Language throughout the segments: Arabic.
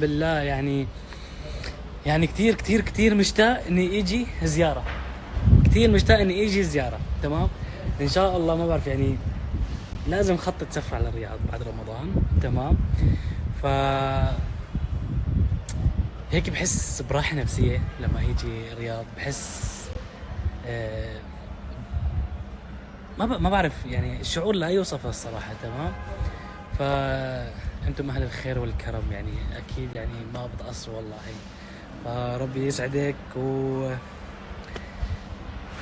بالله يعني كثير كثير كثير مشتاق اني اجي زياره. كثير مشتاق اني اجي زياره. تمام، ان شاء الله. ما بعرف يعني لازم خطة سفر على الرياض بعد رمضان. تمام، ف هيك بحس براحة نفسية لما يجي الرياض. بحس آه ما بعرف يعني الشعور لا يوصف الصراحة. تمام، فأنتم أهل الخير والكرم يعني أكيد يعني ما بتقصروا والله. فربي يسعدك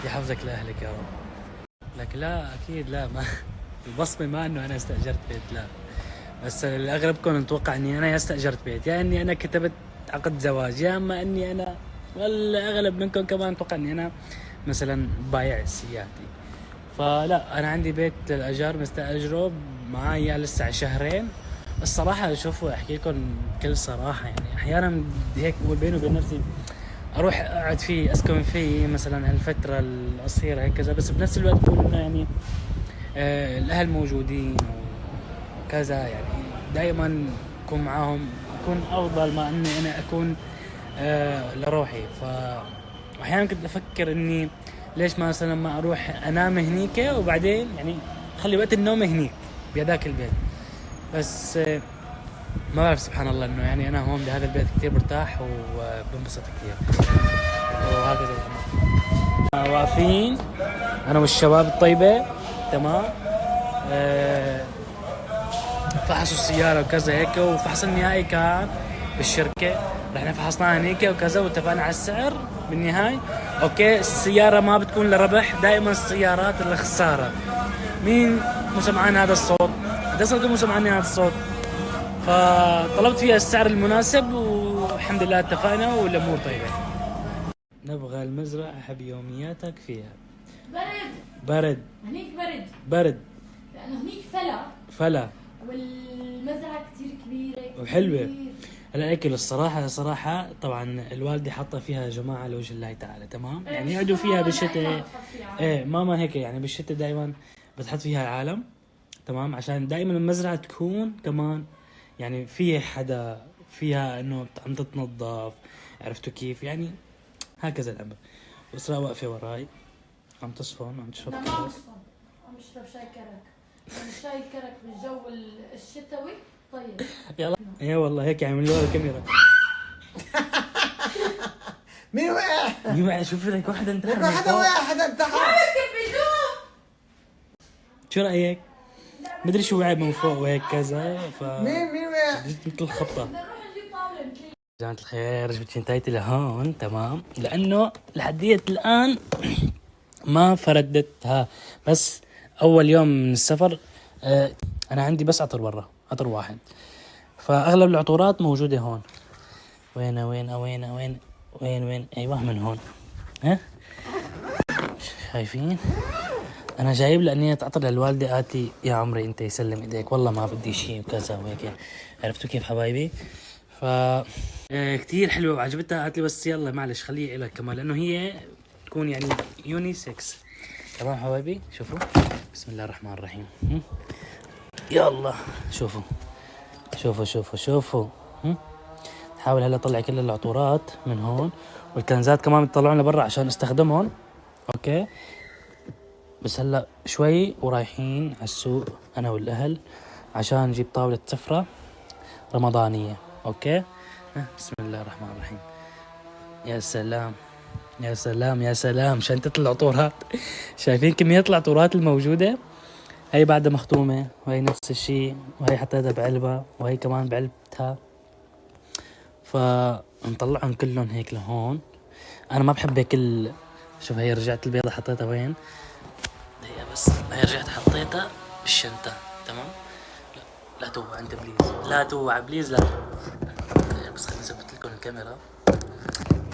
يحفظك لأهلك يا رب. لكن لا أكيد لا، ما البصمة ما إنه أنا استأجرت بيت، لا. بس الأغلبكم نتوقع إني أنا استأجرت بيت، يا إني أنا كتبت عقد زواج، يا إما إني أنا، والأغلب منكم كمان نتوقع إني أنا مثلا بايع سيارتي. فلا، أنا عندي بيت للأجار مستأجره معايا لسه 2 شهر. الصراحة شوفوا أحكي لكم بكل صراحة، يعني أحيانا بدي هيك بقول بيني وبين نفسي اروح اقعد فيه اسكن فيه مثلا هالفتره القصيره هيك كذا، بس بنفس الوقت بقول انه يعني الاهل موجودين وكذا، يعني دائما اكون معاهم يكون افضل ما اني انا اكون لروحي. فاحيانا كنت افكر اني ليش ما مثلا ما اروح انام هنيك وبعدين يعني خلي وقت النوم هنيك بهذاك البيت. بس ما بعرف، سبحان الله انه يعني انا هون بهذا البيت كثير برتاح وبنبسط كثير. وهكذا واقفين انا والشباب الطيبه. تمام، فحصوا السياره وكذا هيك، وفحص النهائي كان بالشركه. رحنا فحصناها هنيك وكذا واتفقنا على السعر بالنهاية. اوكي، السياره ما بتكون لربح، دائما السيارات لخساره. مين مو سمعان هذا الصوت؟ اتصلوا مو سمعاني هذا الصوت. فطلبت فيها السعر المناسب والحمد لله اتفقنا والامور طيبه. نبغى المزرعة بيومياتك فيها. برد هنيك برد لأنه هنيك فلا والمزرعة كتير كبيرة وحلوة. هلا هيك الصراحة طبعا الوالدة حاطة فيها جماعة لوجه الله تعالى. تمام، يعني يقعدوا فيها بالشتاء. ايه ماما هيك يعني بالشتاء دائما بتحط فيها العالم. تمام، عشان دائما المزرعة تكون كمان يعني فيها حدا، فيها انه عم تتنظف. عرفتوا كيف يعني؟ هكذا الامر. واسراء واقفة وراي عم تصفن، عم تشرب لا، كاس. ما عم بشرب شاي كرك. يعني شاي كرك بالجو الشتوي طيب. يلا يا والله هيك يعملوا له الكاميرا. مين وقع؟ مين وقع؟ شوف لك واحدة انتحر. لك واحدة وقع، حدا انتحر. شو رأيك؟ مدري شو وقع من فوق وهيك كذا. مين وقع؟ جبت مثل خبطة. جماعة الخير، جبت شنطتي لهون. تمام، لأنه لحدية الآن ما فردتها. بس أول يوم من السفر أنا عندي بس عطر برا، عطر واحد. فأغلب العطورات موجودة هون. وين أيوة من هون. ها شايفين؟ أنا جايب لأني عطر للوالدة. آتي يا عمري أنت يسلم إيديك، والله ما بدي شيء وكذا وهيك. عرفتوا كيف حبايبي؟ كتير حلوة وعجبتها. قالت لي بس يلا معلش خليه إلك كمان، لأنه هي تكون يعني يونيسكس. تمام حبايبي، شوفوا بسم الله الرحمن الرحيم. يلا شوفوا شوفوا. تحاول هلا اطلع كل العطورات من هون، والكنزات كمان بتطلعون لبرا عشان استخدمهم. اوكي، بس هلا شوي ورايحين على السوق انا والاهل عشان نجيب طاولة سفرة رمضانية. اوكي، بسم الله الرحمن الرحيم. يا سلام يا سلام يا سلام، شنطة العطورات. شايفين كمية العطورات الموجودة؟ هي بعدها مختومة، وهي نفس الشيء، وهي حطيتها بعلبة، وهي كمان بعلبتها. فنطلعهم كلهم هيك لهون. انا ما بحب هيك شوف هي رجعت البيضة حطيتها وين؟ هي بس هي رجعت حطيتها بالشنطة. تمام، لا توعى انت بليز، لا توعى بليز، لا توعى. بس خليني اثبت لكم الكاميرا.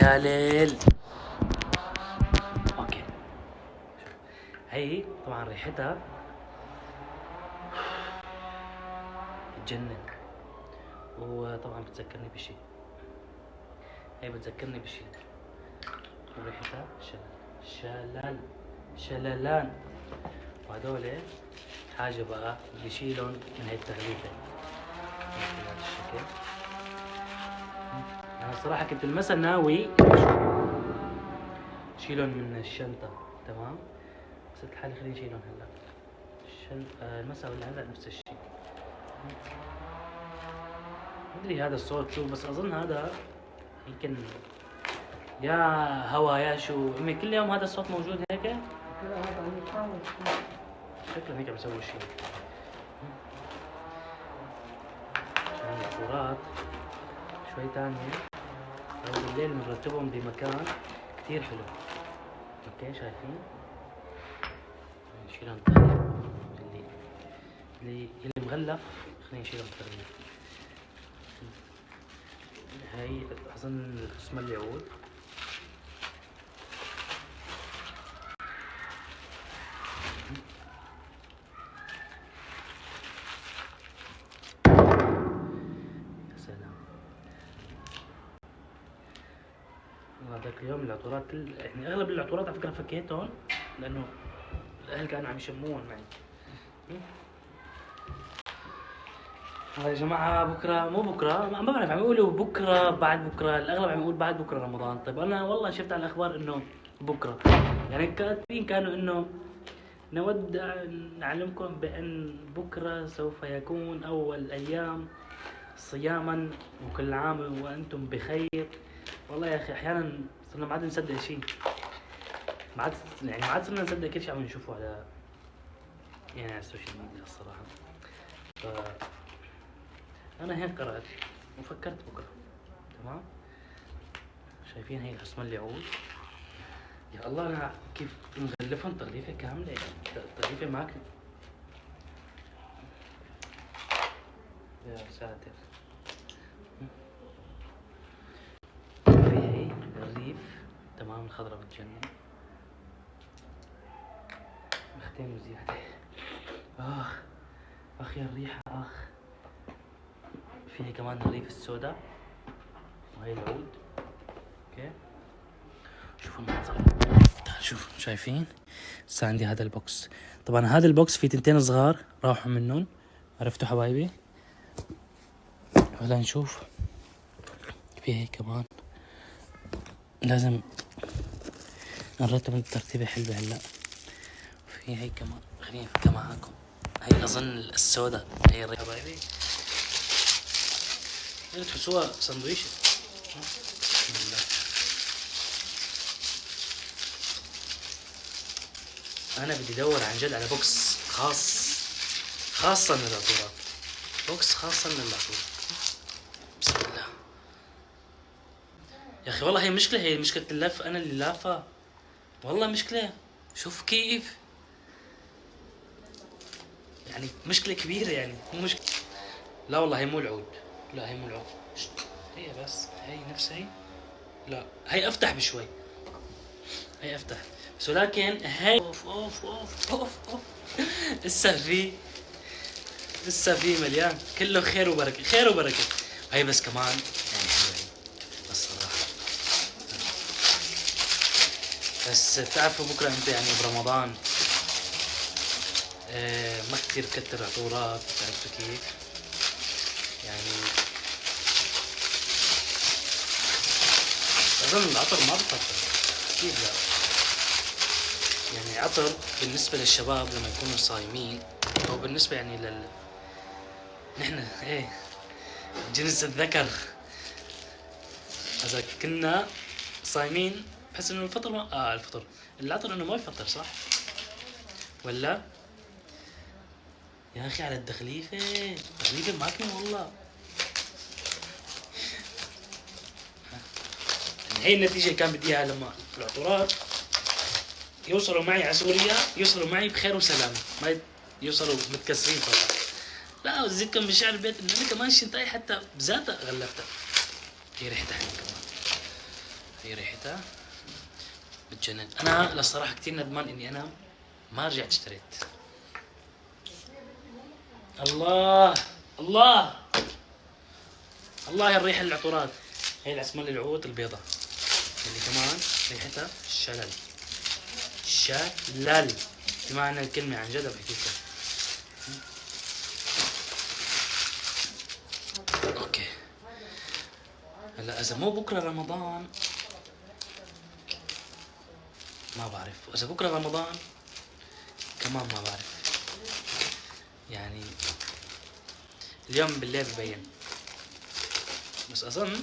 يا ليل. اوكي، هي طبعا ريحتها تجنن، وطبعا بتذكرني بشيء. هي بتذكرني بشيء، وريحتها شلالان. وهدول حاجة بقى بشيلهم من هاي التغليفة بهذا الشكل. الصراحة كنت المسا ناوي شيلهم من الشنطة، تمام؟ بس قلت لحالي خليني شيلهم هلا. المسا ولا هلا نفس الشيء. مدري هذا الصوت شو، بس أظن هذا يمكن يا هوا يا شو. أمي كل يوم هذا الصوت موجود هيك؟ لا هذا عم يحاول شكله هيك عم يسوي شيء. عشان العطورات شوي تانية لو بالليل بنرتبهم بمكان كتير حلو. اوكي شايفين؟ نشيلهم تاني. اللي مغلف خلينا نشيلهم تاني. هاي اظن اسمها اليعود. هذاك اليوم العطورات يعني اغلب العطورات على فكره فكيتهم لانه الاهل كانوا عم يشموهم معي. يا جماعه بكره مو بكره ما بعرف عم يقولوا بكره بعد بكره، الاغلب عم يقول بعد بكره رمضان. طيب انا والله شفت على الاخبار انه بكره، يعني كاتبين كانوا انه نود ان نعلمكم بان بكره سوف يكون اول ايام صياما وكل عام وانتم بخير. والله يا اخي احيانا صرنا ما عاد نصدق شيء، ما عاد صرنا نصدق كل شيء عم نشوفه على على السوشيال ميديا الصراحه. ف انا هيك قرأت وفكرت بكره. تمام؟ شايفين هي الحسمه اللي يعود؟ يا الله انا كيف مغلفهم تغليفه كامله، تغليفه معك. يا ساتر. في هي الريف تمام الخضرة بتجنن. مختين زيادة. اخ يا الريحة اخ. فيها كمان الريف السوداء وهي العود. اوكي شوفوا المنظر. تعال شوف شايفين؟ هسه عندي هذا البوكس. طبعا هذا البوكس فيه تنتين صغار راحوا منهم، عرفتوا حبايبي؟ هلا نشوف في هي كمان. لازم نرتب الترتيبة حلوة هلا. وفي هي كمان خليني افكها معاكم. هي اظن السوداء هي الريحة حبايبي. هي تحسوها سندويشة. بسم الله. انا بدي ادور عن جد على بوكس خاصة للعطورات. بوكس خاصة للعطورات. بسم الله. يا اخي والله هي مشكلة، هي مشكلة اللف، انا اللي لافة والله مشكلة. شوف كيف يعني مشكلة كبيرة، يعني مو مشكلة. لا والله هي مو العود، لا هي مو العود، هي بس هي نفسها هي. لا هي افتح بشوي، هي افتح بس، ولكن هي اوف اوف اوف اوف اوف لسه في مليان، كله خير وبركة خير وبركة. هي بس كمان يعني حلوة هي الصراحة. بس بتعرفوا بكرة انت يعني برمضان ما كتير كتر عطورات، عرفتوا كيف؟ يعني اظن العطر ما بفكر اكيد لا. يعني عطر بالنسبة للشباب لما يكونوا صايمين، او بالنسبة يعني نحن جنس الذكر اذا كنا صايمين بحس انه الفطر ما الفطر العطر انه ما يفطر صح ولا؟ يا اخي على التغليفة معكمة والله. يعني هي النتيجة اللي كان بدي اياها، لما العطورات يوصلوا معي على سوريا يوصلوا معي بخير وسلامة، ما يوصلوا متكسرين طبعا. لا وزيدكم بشعر البيت انه انا كمان شنطاي حتى بذاتها غلفتها. هي ريحتها حلوة كمان، هي ريحتها بتجنن. انا للصراحة كتير ندمان اني انا ما رجعت اشتريت. الله الله الله يا الريحة العطورات. هي العسمال العود البيضة اللي كمان ريحتها شلل بمعنى الكلمة، عن جد بحكيكم. اوكي هلا اذا مو بكره رمضان ما بعرف، واذا بكره رمضان كمان ما بعرف. يعني اليوم بالليل ببين، بس اظن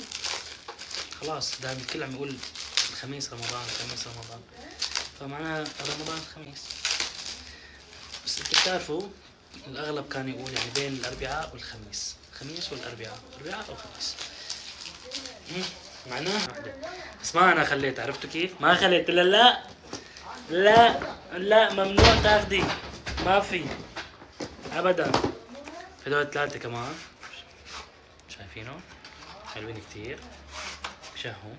خلاص دائما الكل عم يقول الخميس رمضان، الخميس رمضان، فمعناها رمضان الخميس. بس انتوا بتعرفوا الاغلب كان يقول يعني بين الاربعاء والخميس، الخميس والاربعاء، اربعاء او خميس. معناها واحدة. بس ما انا خليت، عرفتوا كيف؟ ما خليت. لا لا لا لا، ممنوع تاخدي، ما في ابدا. هدول 3 كمان شايفينه حلوين كتير، شهوا.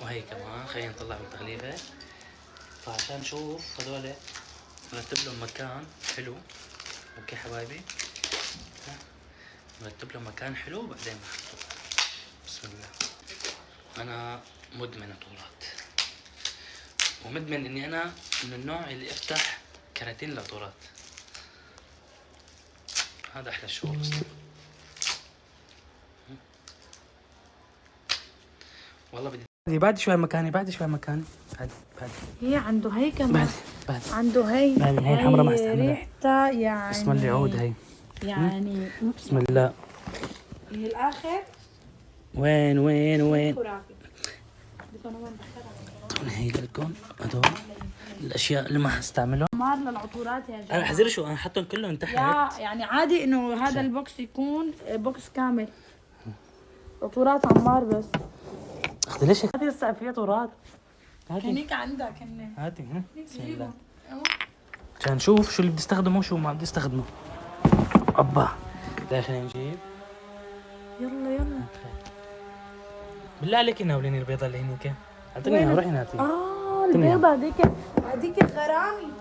وهي كمان خلينا نطلع من التغليفة، فعشان نشوف هدول نرتب لهم مكان حلو. اوكي حبايبي، نرتب لهم مكان حلو وبعدين نحطه. بسم الله. انا مدمن طورات، ومدمن اني انا من النوع اللي افتح كراتين لطورات. هذا احلى الشغل اصلا والله. بدي بعد شوي مكاني، بعد شوي مكاني، بعد هي عنده هي كمان، بعد عنده هي هي الحمراء ما استعملها، ريحتها يعني بسم الله العود. هي يعني بسم الله. هي الاخر وين خرافي. هي لكم هدول الاشياء اللي ما حستعملهم. مار للعطورات يا جماعه. انا حزر شو انا حطهم كلهم تحت. يعني عادي انه هذا البوكس يكون بوكس كامل عطورات عمار. بس اختي ليش هذه السقف فيها طورات؟ هنيك عندك هن هاتي بسم الله عشان نشوف شو اللي بدي استخدمه وشو ما بدي استخدمه. ابا داخل نجيب. يلا بالله عليك ناوليني البيضه اللي هنيك، اعطيني روحي هاتي. البيضه هذيك غرامي.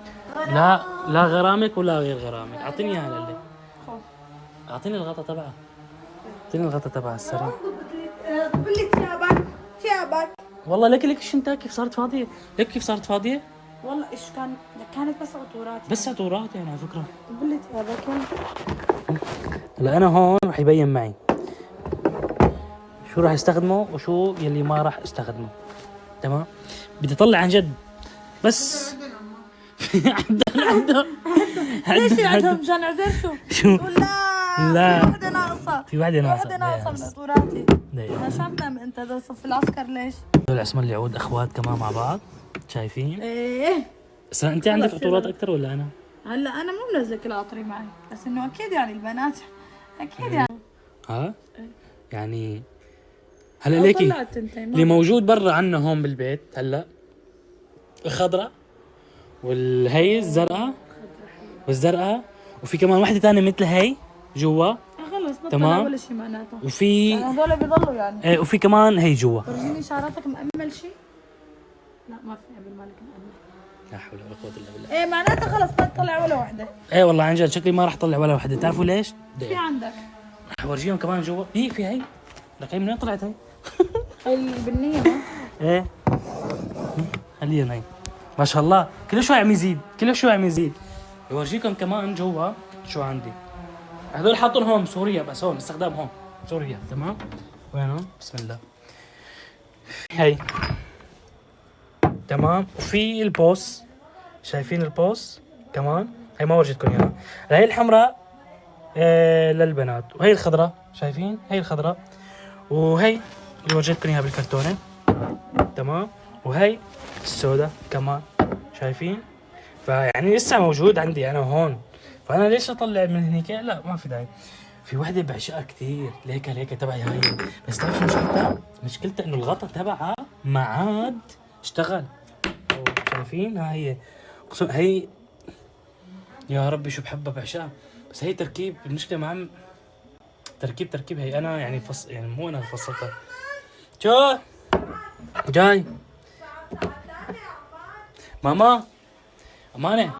لا غرامك ولا غير غرامك، اعطيني اياها للي. اعطيني الغطا تبعها، اعطيني الغطا تبعها السريع. طب لي ثيابك والله لك شنتا كيف صارت فاضيه، لك كيف صارت فاضيه. والله ايش كانت بس عطورات بس عطورات يعني على فكره. طب لي ثيابك. هلا انا هون رح يبين معي شو راح استخدمه وشو يلي ما راح استخدمه. تمام، بدي اطلع عن جد بس. ليش عندهم مشان عذر شو؟ لا في وحده ناقصه من عطوراتي. دقيقة. شو عم تعمل انت ده صف العسكر ليش؟ دول عصمان اليعود اخوات كمان مع بعض، شايفين؟ ايه بس انت عندك عطورات اكثر ولا انا؟ هلا انا مو منزله كل عطري معي، بس انه اكيد يعني البنات اكيد يعني ها؟ يعني هلا ليكي طلعت اللي موجود برا عنا هون بالبيت هلا الخضراء والهي الزرقاء وفي كمان وحده ثانيه مثل هي جوا. خلص تمام. ولا شيء معناته. وفي يعني هذول بيضلوا يعني. ايه وفي كمان هي جوا. فرجيني شعراتك مأمل شيء؟ لا ما في قبل مالك مأمل. لا حول ولا قوة الا بالله. ايه معناته خلص ما تطلع ولا وحده. ايه والله عن جد شكلي ما راح اطلع ولا وحده، تعرفوا ليش؟ في عندك؟ رح اورجيهم كمان جوا. في هي لك، هي من وين طلعت هي؟ هي البنيه ما؟ ايه خلينا هي ما شاء الله كل شوي عم يزيد. بورجيكم كمان جوا شو عندي. هذول حاطين هون سوريا، بس هون استخدام هون سوريا. تمام، وينهم؟ بسم الله. هي تمام. وفي البوس، شايفين البوس كمان؟ هي ما ورجيتكم اياها. هي الحمراء للبنات، وهي الخضراء شايفين؟ هي الخضراء، وهي اللي ورجيتكم اياها بالكرتونه. تمام، وهي السوداء كمان شايفين؟ فيعني لسه موجود عندي انا هون، فانا ليش اطلع من هنيك؟ لا ما في داعي. في وحده بعشقها كثير، ليك تبعي هاي، بس تعرف شو مشكلتها انه الغطا تبعها ما عاد اشتغل. شايفين؟ هاي هي يا ربي شو بحبها بعشقها، بس هي تركيب المشكله مع تركيب هي انا يعني يعني مو انا فصلتها. شو جاي ماما امانه